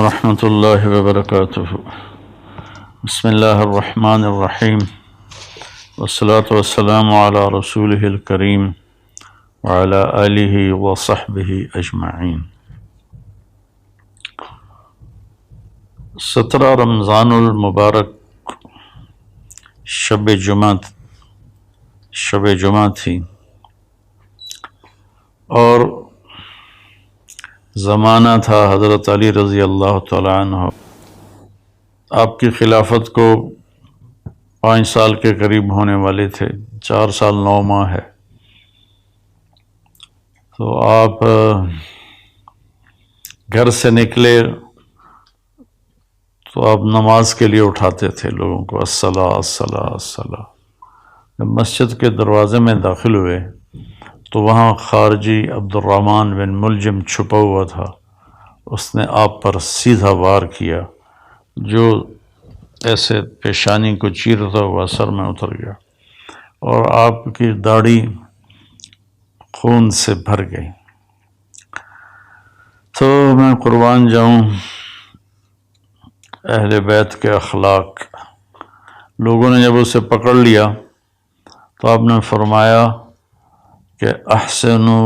ورحمۃ اللہ وبرکاتہ۔ بسم اللہ الرحمن الرحیم، والصلاة والسلام علی رسولہ الکریم وعلی آلہ وصحبہ اجمعین۔ 17 رمضان المبارک شب جمعہ تھی، اور زمانہ تھا حضرت علی رضی اللہ تعالی عنہ۔ آپ کی خلافت کو 5 سال کے قریب ہونے والے تھے، 4 سال 9 ماہ ہے۔ تو آپ گھر سے نکلے تو آپ نماز کے لیے اٹھاتے تھے لوگوں کو، الصلاۃ الصلاۃ الصلاۃ۔ جب مسجد کے دروازے میں داخل ہوئے تو وہاں خارجی عبد الرحمن بن ملجم چھپا ہوا تھا۔ اس نے آپ پر سیدھا وار کیا، جو ایسے پیشانی کو چیرتا ہوا سر میں اتر گیا، اور آپ کی داڑھی خون سے بھر گئی۔ تو میں قربان جاؤں اہل بیت کے اخلاق۔ لوگوں نے جب اسے پکڑ لیا تو آپ نے فرمایا کہ احسنوا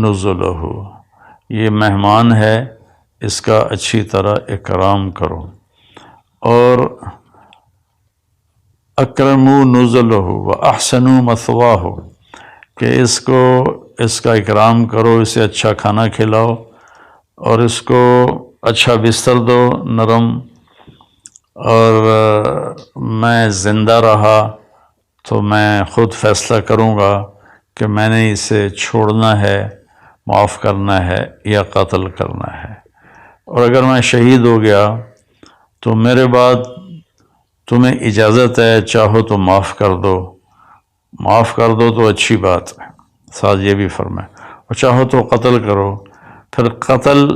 نزلہ، یہ مہمان ہے، اس کا اچھی طرح اکرام کرو، اور اکرموا نزلہ واحسنوا مثواہ، کہ اس کا اکرام کرو، اسے اچھا کھانا کھلاؤ، اور اس کو اچھا بستر دو نرم، اور میں زندہ رہا تو میں خود فیصلہ کروں گا کہ میں نے اسے چھوڑنا ہے، معاف کرنا ہے یا قتل کرنا ہے، اور اگر میں شہید ہو گیا تو میرے بعد تمہیں اجازت ہے، چاہو تو معاف کر دو تو اچھی بات ہے، ساتھ یہ بھی فرمائے، اور چاہو تو قتل کرو۔ پھر قتل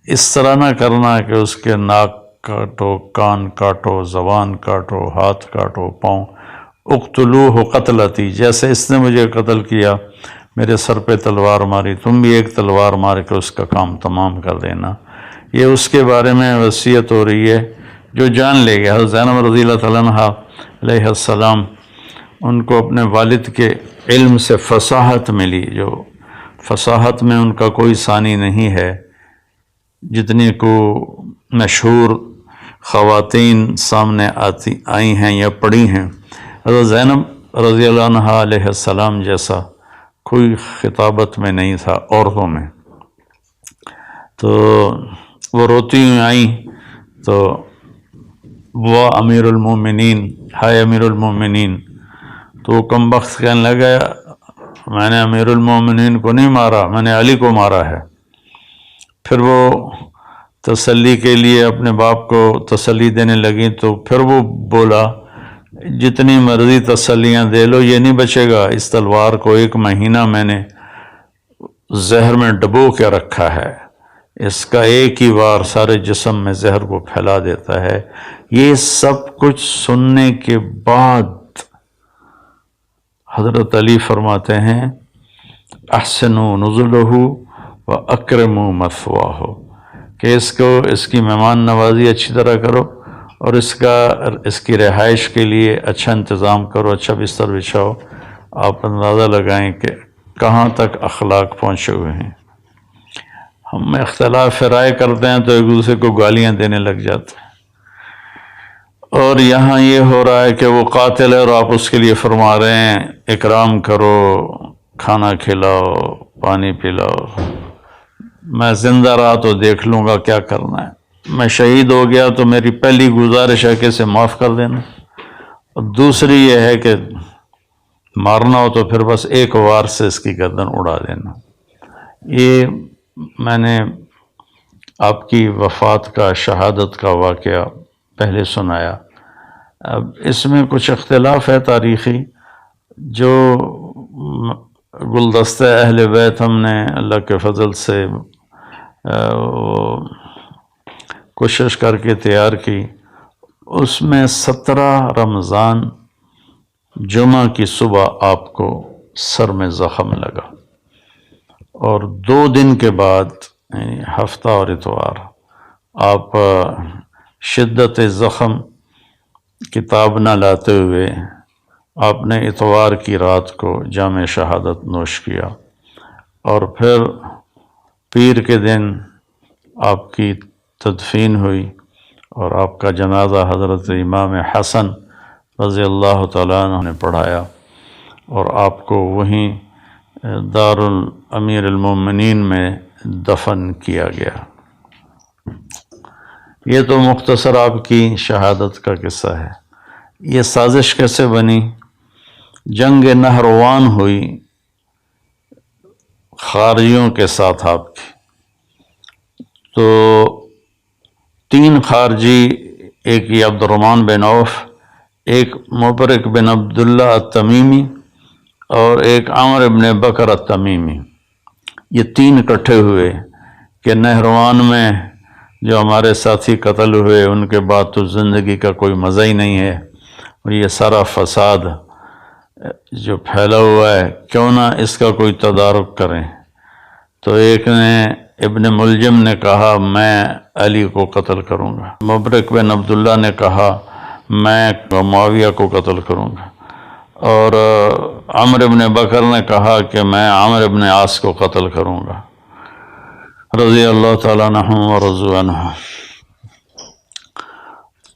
اس طرح نہ کرنا کہ اس کے ناک کاٹو، کان کاٹو، زبان کاٹو، ہاتھ کاٹو، پاؤں۔ اقتلوہ قتلتی، جیسے اس نے مجھے قتل کیا، میرے سر پہ تلوار ماری، تم بھی ایک تلوار مار کے اس کا کام تمام کر دینا۔ یہ اس کے بارے میں وصیت ہو رہی ہے جو جان لے گیا۔ حضرت زینب رضی اللہ تعالیٰ عنہ علیہ السلام، ان کو اپنے والد کے علم سے فصاحت ملی، جو فصاحت میں ان کا کوئی ثانی نہیں ہے، جتنی کو مشہور خواتین سامنے آئی ہیں یا پڑھی ہیں۔ حضرت زینب رضی اللہ عنہ علیہ السلام جیسا کوئی خطابت میں نہیں تھا عورتوں میں۔ تو وہ روتی ہوئی آئیں تو وہ امیر المومنین، ہائے امیر المومنین، تو وہ کم بخت کہنے لگا میں نے امیر المومنین کو نہیں مارا، میں نے علی کو مارا ہے۔ پھر وہ تسلی کے لیے اپنے باپ کو تسلی دینے لگیں تو پھر وہ بولا جتنی مرضی تسلیاں دے لو، یہ نہیں بچے گا، اس تلوار کو 1 مہینہ میں نے زہر میں ڈبو کے رکھا ہے، اس کا ایک ہی وار سارے جسم میں زہر کو پھیلا دیتا ہے۔ یہ سب کچھ سننے کے بعد حضرت علی فرماتے ہیں احسنوا نزلہ واکرموا مثواہ، کہ اس کی مہمان نوازی اچھی طرح کرو، اور اس کی رہائش کے لیے اچھا انتظام کرو، اچھا بستر بچھاؤ۔ آپ اندازہ لگائیں کہ کہاں تک اخلاق پہنچے ہوئے ہیں۔ ہم اختلاف رائے کرتے ہیں تو ایک دوسرے کو گالیاں دینے لگ جاتے ہیں، اور یہاں یہ ہو رہا ہے کہ وہ قاتل ہے اور آپ اس کے لیے فرما رہے ہیں اکرام کرو، کھانا کھلاؤ، پانی پلاؤ۔ میں زندہ رہا تو دیکھ لوں گا کیا کرنا ہے، میں شہید ہو گیا تو میری پہلی گزارش ہے کہ اسے معاف کر دینا، اور دوسری یہ ہے کہ مارنا ہو تو پھر بس ایک وار سے اس کی گردن اڑا دینا۔ یہ میں نے آپ کی وفات کا، شہادت کا واقعہ پہلے سنایا۔ اب اس میں کچھ اختلاف ہے تاریخی، جو گلدستہ اہل بیت ہم نے اللہ کے فضل سے کوشش کر کے تیار کی، اس میں 17 رمضان جمعہ کی صبح آپ کو سر میں زخم لگا، اور 2 دن کے بعد یعنی ہفتہ اور اتوار آپ شدت زخم کتاب نہ لاتے ہوئے آپ نے اتوار کی رات کو جام شہادت نوش کیا، اور پھر پیر کے دن آپ کی تدفین ہوئی، اور آپ کا جنازہ حضرت امام حسن رضی اللہ تعالیٰ عنہ نے پڑھایا، اور آپ کو وہیں دار الامیر المومنین میں دفن کیا گیا۔ یہ تو مختصر آپ کی شہادت کا قصہ ہے۔ یہ سازش کیسے بنی؟ جنگ نہروان ہوئی خارجیوں کے ساتھ آپ کی، تو 3 خارجی، ایک یہ عبد الرحمن بن عوف، ایک مبرک بن عبداللہ التمیمی، اور ایک عامر بن بکر التمیمی، یہ 3 اکٹھے ہوئے کہ نہروان میں جو ہمارے ساتھی قتل ہوئے ان کے بعد تو زندگی کا کوئی مزہ ہی نہیں ہے، اور یہ سارا فساد جو پھیلا ہوا ہے کیوں نہ اس کا کوئی تدارک کریں۔ تو ایک نے ابن ملجم نے کہا میں علی کو قتل کروں گا، مبرک بن عبداللہ نے کہا میں معاویہ کو قتل کروں گا، اور عمر بن بکر نے کہا کہ میں عامر بن عاص کو قتل کروں گا، رضی اللہ تعالیٰ عنہ ورضوا عنہ۔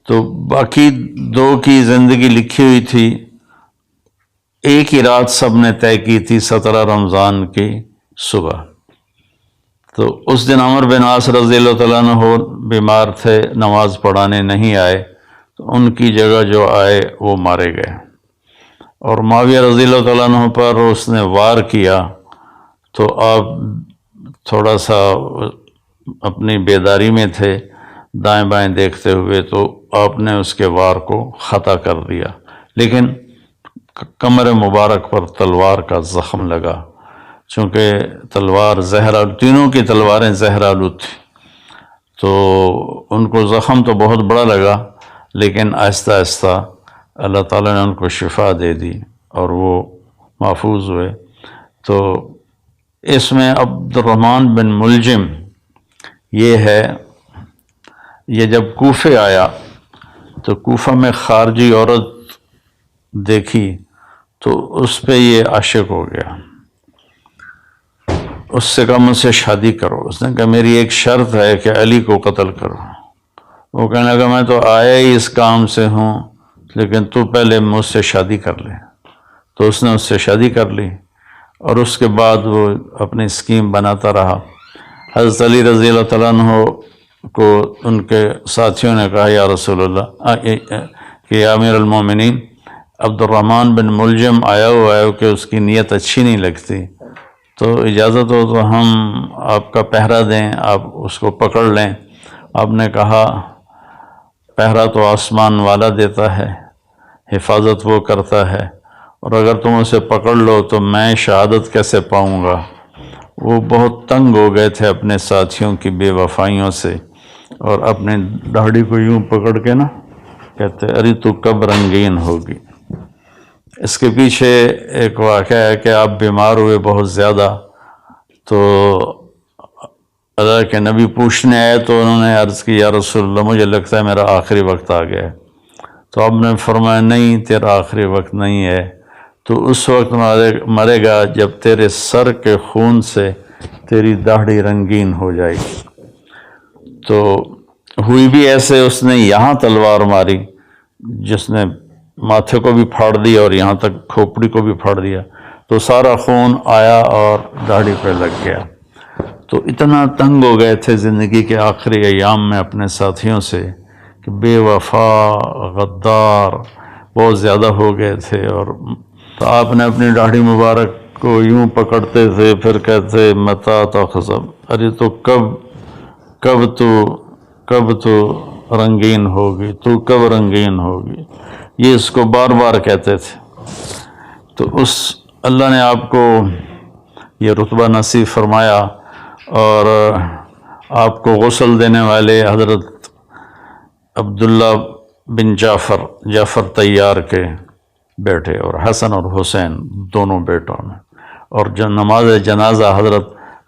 تو باقی 2 کی زندگی لکھی ہوئی تھی، ایک ہی رات سب نے طے کی تھی، 17 رمضان کی صبح۔ تو اس دن عمر بن عاص رضی اللہ تعالیٰ عنہ بیمار تھے، نماز پڑھانے نہیں آئے، تو ان کی جگہ جو آئے وہ مارے گئے، اور معاویہ رضی اللہ تعالیٰ عنہ پر اس نے وار کیا، تو آپ تھوڑا سا اپنی بیداری میں تھے، دائیں بائیں دیکھتے ہوئے، تو آپ نے اس کے وار کو خطا کر دیا، لیکن کمر مبارک پر تلوار کا زخم لگا، چونکہ تلوار زہر، تینوں کی تلواریں زہر آلود تھیں، تو ان کو زخم تو بہت بڑا لگا، لیکن آہستہ آہستہ اللہ تعالیٰ نے ان کو شفا دے دی اور وہ محفوظ ہوئے۔ تو اس میں عبد الرحمن بن ملجم یہ ہے، یہ جب کوفے آیا تو کوفہ میں خارجی عورت دیکھی تو اس پہ یہ عاشق ہو گیا، اس سے کہا مجھ سے شادی کرو۔ اس نے کہا میری ایک شرط ہے کہ علی کو قتل کرو۔ وہ کہنے لگا میں تو آیا ہی اس کام سے ہوں، لیکن تو پہلے مجھ سے شادی کر لے۔ تو اس نے اس سے شادی کر لی، اور اس کے بعد وہ اپنی اسکیم بناتا رہا۔ حضرت علی رضی اللہ تعالیٰ عنہ کو ان کے ساتھیوں نے کہا یا رسول اللہ کہ یا امیر المومنین، عبد الرحمن بن ملجم آیا ہوا ہے کہ اس کی نیت اچھی نہیں لگتی، تو اجازت ہو تو ہم آپ کا پہرا دیں، آپ اس کو پکڑ لیں۔ آپ نے کہا پہرا تو آسمان والا دیتا ہے، حفاظت وہ کرتا ہے، اور اگر تم اسے پکڑ لو تو میں شہادت کیسے پاؤں گا؟ وہ بہت تنگ ہو گئے تھے اپنے ساتھیوں کی بے وفائیوں سے، اور اپنے داڑھی کو یوں پکڑ کے نا کہتے ارے تو کب رنگین ہوگی۔ اس کے پیچھے ایک واقعہ ہے کہ آپ بیمار ہوئے بہت زیادہ، تو اللہ کے نبی پوچھنے آئے تو انہوں نے عرض کی یا رسول اللہ مجھے لگتا ہے میرا آخری وقت آ گیا ہے۔ تو آپ نے فرمایا نہیں، تیرا آخری وقت نہیں ہے، تو اس وقت مرے گا جب تیرے سر کے خون سے تیری داڑھی رنگین ہو جائے گی۔ تو ہوئی بھی ایسے، اس نے یہاں تلوار ماری جس نے ماتھے کو بھی پھاڑ دیا اور یہاں تک کھوپڑی کو بھی پھاڑ دیا، تو سارا خون آیا اور داڑھی پہ لگ گیا۔ تو اتنا تنگ ہو گئے تھے زندگی کے آخری ایام میں اپنے ساتھیوں سے کہ بے وفا غدار بہت زیادہ ہو گئے تھے، اور تو آپ نے اپنی داڑھی مبارک کو یوں پکڑتے تھے، پھر کہتے متا تخزب، ارے تو کب تو رنگین ہوگی، تو کب رنگین ہوگی، یہ اس کو بار بار کہتے تھے۔ تو اس اللہ نے آپ کو یہ رتبہ نصیب فرمایا، اور آپ کو غسل دینے والے حضرت عبداللہ بن جعفر طیار کے بیٹے، اور حسن اور حسین دونوں بیٹوں نے، اور نماز جنازہ حضرت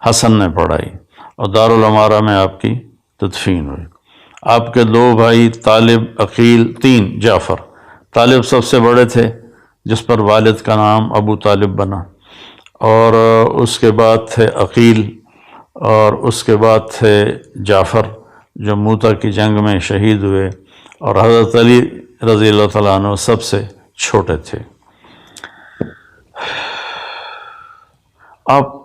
حسن نے پڑھائی، اور دارالعمارہ میں آپ کی تدفین ہوئی۔ آپ کے دو بھائی طالب، عقیل، تین جعفر۔ طالب سب سے بڑے تھے جس پر والد کا نام ابو طالب بنا، اور اس کے بعد تھے عقیل، اور اس کے بعد تھے جعفر جو موتا کی جنگ میں شہید ہوئے، اور حضرت علی رضی اللہ تعالیٰ عنہ سب سے چھوٹے تھے۔ آپ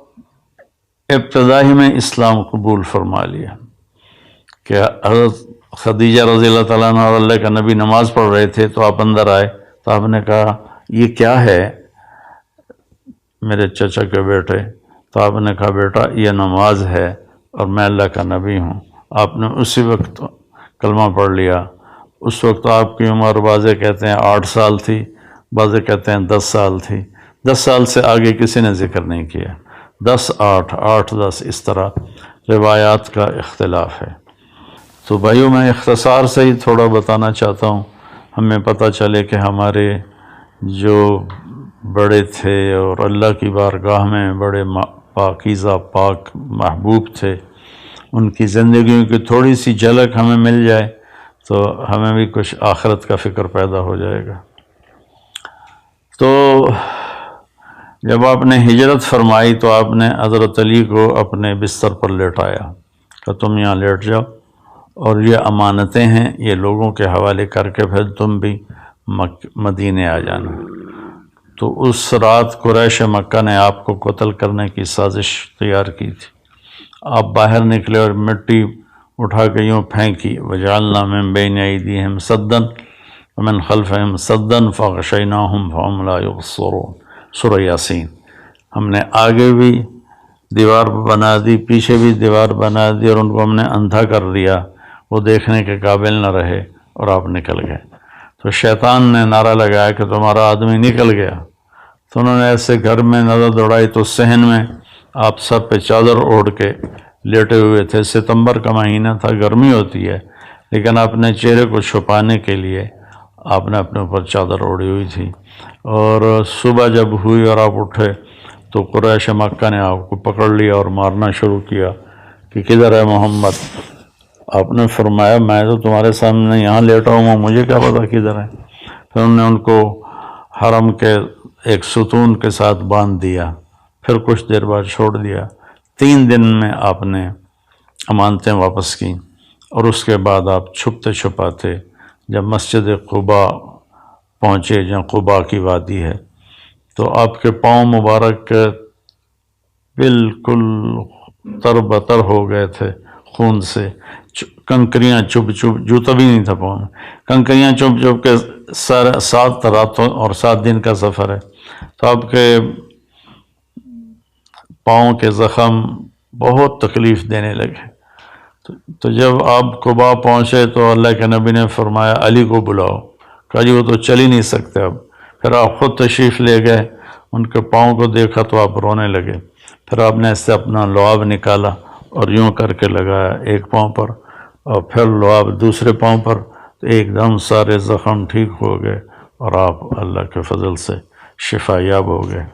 ابتدائی میں اسلام قبول فرما لیا کہ حضرت خدیجہ رضی اللہ تعالیٰ عنہ اور اللہ کا نبی نماز پڑھ رہے تھے تو آپ اندر آئے، تو آپ نے کہا یہ کیا ہے میرے چچا کے بیٹے؟ تو آپ نے کہا بیٹا یہ نماز ہے اور میں اللہ کا نبی ہوں۔ آپ نے اسی وقت کلمہ پڑھ لیا۔ اس وقت آپ کی عمر بعض کہتے ہیں 8 سال تھی، بعض کہتے ہیں 10 سال تھی۔ 10 سال سے آگے کسی نے ذکر نہیں کیا، 10 8 8 10 اس طرح روایات کا اختلاف ہے۔ تو بھائیوں میں اختصار سے ہی تھوڑا بتانا چاہتا ہوں، ہمیں پتہ چلے کہ ہمارے جو بڑے تھے اور اللہ کی بارگاہ میں بڑے پاکیزہ پاک محبوب تھے، ان کی زندگیوں کی تھوڑی سی جھلک ہمیں مل جائے تو ہمیں بھی کچھ آخرت کا فکر پیدا ہو جائے گا۔ تو جب آپ نے ہجرت فرمائی تو آپ نے حضرت علی کو اپنے بستر پر لیٹایا کہ تم یہاں لیٹ جاؤ، اور یہ امانتیں ہیں، یہ لوگوں کے حوالے کر کے پھر تم بھی مدینے آ جانا۔ تو اس رات قریش مکہ نے آپ کو قتل کرنے کی سازش تیار کی تھی۔ آپ باہر نکلے اور مٹی اٹھا کے یوں پھینکی، وَجَعَلْنَا مِن بَيْنِ أَيْدِيهِمْ سَدًّا وَمِن خَلْفِهِمْ سَدًّا فَغَشَيْنَاهُمْ فَهُمْ لَا يُبْصِرُونَ، سورہ یاسین۔ ہم نے آگے بھی دیوار بنا دی، پیچھے بھی دیوار بنا دی، اور ان کو ہم نے اندھا کر دیا، وہ دیکھنے کے قابل نہ رہے اور آپ نکل گئے۔ تو شیطان نے نعرہ لگایا کہ تمہارا آدمی نکل گیا۔ تو انہوں نے ایسے گھر میں نظر دوڑائی تو صحن میں آپ سب پہ چادر اوڑھ کے لیٹے ہوئے تھے۔ ستمبر کا مہینہ تھا، گرمی ہوتی ہے، لیکن اپنے چہرے کو چھپانے کے لیے آپ نے اپنے اوپر چادر اوڑھی ہوئی تھی۔ اور صبح جب ہوئی اور آپ اٹھے تو قریش مکہ نے آپ کو پکڑ لیا اور مارنا شروع کیا کہ کدھر ہے محمد؟ آپ نے فرمایا میں تو تمہارے سامنے یہاں لیٹا ہوں، مجھے کیا پتا کدھر ہے؟ پھر انہوں نے ان کو حرم کے ایک ستون کے ساتھ باندھ دیا، پھر کچھ دیر بعد چھوڑ دیا۔ 3 دن میں آپ نے امانتیں واپس کیں، اور اس کے بعد آپ چھپتے چھپاتے جب مسجد قباء پہنچے، جہاں قباء کی وادی ہے، تو آپ کے پاؤں مبارک بالکل تربتر ہو گئے تھے خون سے، کنکریاں چپ چپ، جوتا بھی نہیں تھا پاؤں میں، کنکریاں چپ چپ کے 7 راتوں اور 7 دن کا سفر ہے۔ تو آپ کے پاؤں کے زخم بہت تکلیف دینے لگے۔ تو جب آپ قباء پہنچے تو اللہ کے نبی نے فرمایا علی کو بلاؤ، کہا جی وہ تو چل ہی نہیں سکتے اب۔ پھر آپ خود تشریف لے گئے، ان کے پاؤں کو دیکھا تو آپ رونے لگے۔ پھر آپ نے ایسے اپنا لعاب نکالا اور یوں کر کے لگایا ایک پاؤں پر، اور پھر لعاب دوسرے پاؤں پر، تو ایک دم سارے زخم ٹھیک ہو گئے اور آپ اللہ کے فضل سے شفا یاب ہو گئے۔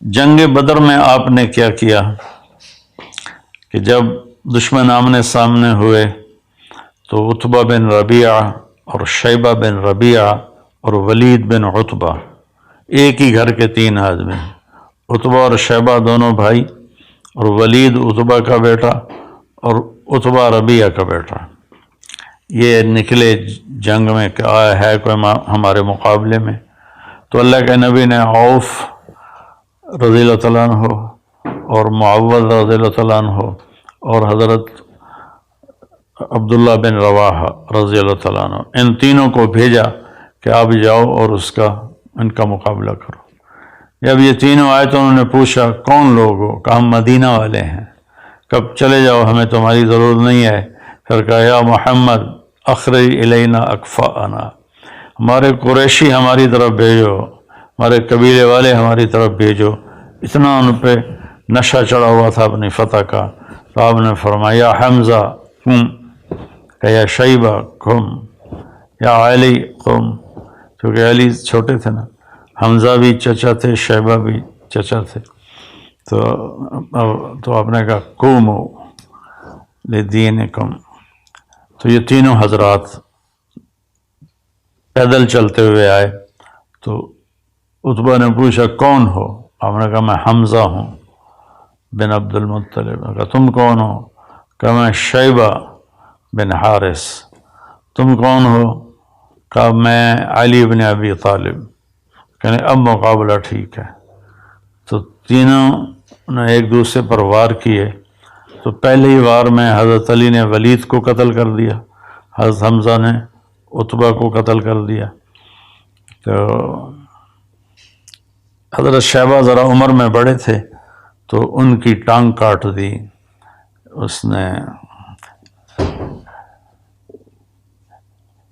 جنگ بدر میں آپ نے کیا کیا کہ جب دشمن آمنے سامنے ہوئے تو عتبہ بن ربیعہ اور شیبہ بن ربیعہ اور ولید بن عتبہ، ایک ہی گھر کے 3 آدمی، عتبہ اور شیبہ دونوں بھائی، اور ولید عتبہ کا بیٹا اور عتبہ ربیعہ کا بیٹا، یہ نکلے جنگ میں کہ آیا ہے کوئی ہمارے مقابلے میں۔ تو اللہ کے نبی نے عوف رضی اللہ تعالیٰ عنہ اور معوذ رضی اللہ تعالیٰ عنہ اور حضرت عبداللہ بن رواحہ رضی اللہ تعالیٰ عنہ، ان تینوں کو بھیجا کہ آپ جاؤ اور ان کا مقابلہ کرو۔ جب یہ تینوں آئے تو انہوں نے پوچھا کون لوگ ہو؟ کہا ہم مدینہ والے ہیں۔ کب چلے جاؤ، ہمیں تمہاری ضرورت نہیں ہے۔ پھر کہا یا محمد اخرج الینا اکفاءنا، ہمارے قریشی ہماری طرف بھیجو، ہمارے قبیلے والے ہماری طرف بھیجو۔ اتنا ان پہ نشہ چڑھا ہوا تھا اپنی فتح کا۔ تو آپ نے فرمایا یا حمزہ قم، کہ یا شیبہ قم، یا علی قم، کیونکہ علی چھوٹے تھے نا، حمزہ بھی چچا تھے، شیبہ بھی چچا تھے۔ تو آپ نے کہا قوموا لدینکم. تو یہ تینوں حضرات پیدل چلتے ہوئے آئے. تو عتبہ نے پوچھا کون ہو؟ آپ نے کہا میں حمزہ ہوں بن عبد المطلب. کہا تم کون ہو؟ کہا میں شیبہ بن حارث. تم کون ہو؟ کہا میں علی بن ابی طالب. کہنے اب مقابلہ ٹھیک ہے. تو تینوں نے ایک دوسرے پر وار کیے. تو پہلی وار میں حضرت علی نے ولید کو قتل کر دیا، حضرت حمزہ نے عتبہ کو قتل کر دیا. تو حضرت شیبہ ذرا عمر میں بڑے تھے تو ان کی ٹانگ کاٹ دی اس نے.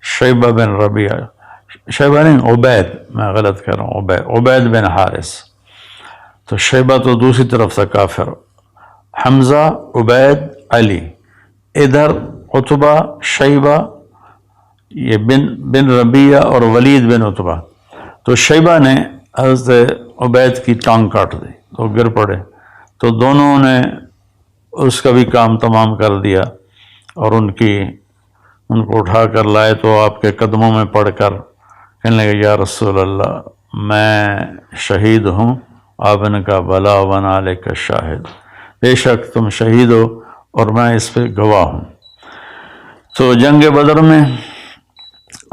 شیبہ بن ربیعہ، شیبہ نہیں عبید، میں غلط کہہ رہا ہوں، عبید بن حارث. تو شیبہ تو دوسری طرف سے کافر، حمزہ، عبید، علی. ادھر عتبہ، شیبہ، یہ بن ربیعہ اور ولید بن عتبہ. تو شیبہ نے حضرت عبید کی ٹانگ کاٹ دی تو گر پڑے. تو دونوں نے اس کا بھی کام تمام کر دیا اور ان کو اٹھا کر لائے. تو آپ کے قدموں میں پڑھ کر کہنے لگے یا رسول اللہ میں شہید ہوں. آپ نے کہا بلا ونا علیک شاہد، بے شک تم شہید ہو اور میں اس پہ گواہ ہوں. تو جنگ بدر میں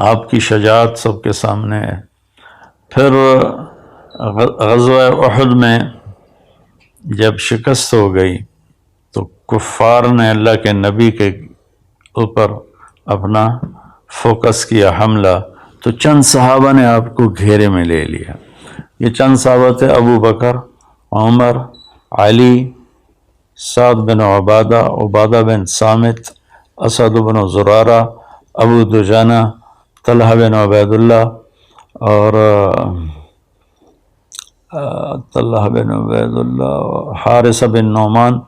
آپ کی شجاعت سب کے سامنے ہے. پھر غزوہ احد میں جب شکست ہو گئی تو کفار نے اللہ کے نبی کے اوپر اپنا فوکس کیا حملہ. تو چند صحابہ نے آپ کو گھیرے میں لے لیا. یہ چند صحابہ تھے ابو بکر، عمر، علی، سعد بن عبادہ، عبادہ بن صامت، اسد بن زرارہ، ابو دجانہ، طلحہ بن عبید اللہ اور حارثہ بن نعمان.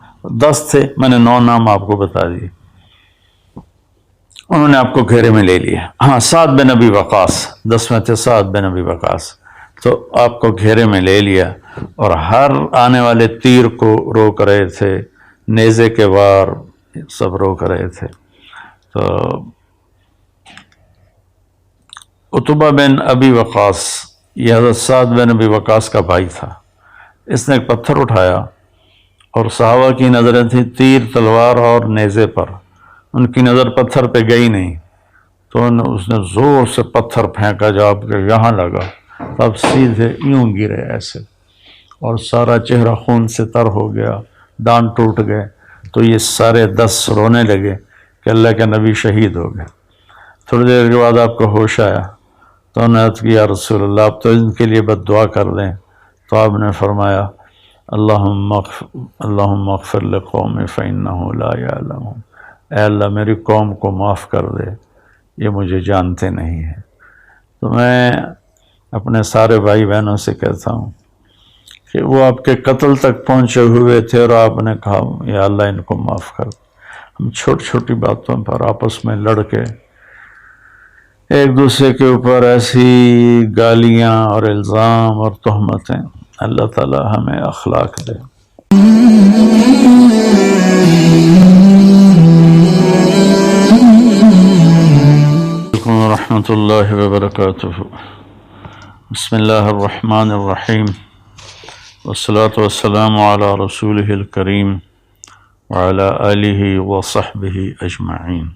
10 تھے، میں نے 9 نام آپ کو بتا دیے. انہوں نے آپ کو گھیرے میں لے لیا. ہاں سعد بن ابی وقاص 10 میں تھے، سعد بن ابی وقاص. تو آپ کو گھیرے میں لے لیا اور ہر آنے والے تیر کو روک رہے تھے، نیزے کے وار سب روک رہے تھے. تو عتبہ بن ابی وقاص یہ حضرت سعد بن ابی وقاص کا بھائی تھا. اس نے ایک پتھر اٹھایا اور صحابہ کی نظریں تھیں تیر، تلوار اور نیزے پر. ان کی نظر پتھر پہ گئی نہیں تو اس نے زور سے پتھر پھینکا جو آپ کے یہاں لگا. تب سیدھے یوں گرے ایسے اور سارا چہرہ خون سے تر ہو گیا، دانت ٹوٹ گئے. تو یہ سارے 10 رونے لگے کہ اللہ کے نبی شہید ہو گئے. تھوڑی دیر کے بعد آپ کو ہوش آیا تو انہوں نے عرض کیا یا رسول اللہ آپ تو ان کے لیے بد دعا کر دیں. تو آپ نے فرمایا اللہم اغفر لقومی فإنہ لا یعلمون، اے اللہ میری قوم کو معاف کر دے، یہ مجھے جانتے نہیں ہیں. تو میں اپنے سارے بھائی بہنوں سے کہتا ہوں کہ وہ آپ کے قتل تک پہنچے ہوئے تھے اور آپ نے کہا یا اللہ ان کو معاف کر دے. ہم چھوٹی چھوٹی باتوں پر آپس میں لڑ کے ایک دوسرے کے اوپر ایسی گالیاں اور الزام اور تہمتیں، اللہ تعالی ہمیں اخلاق دے. ورحمۃ اللہ وبرکاتہ. بسم اللہ الرحمن الرحیم والصلاة والسلام علی رسولہ الکریم وعلی آلہ وصحبہ اجمعین.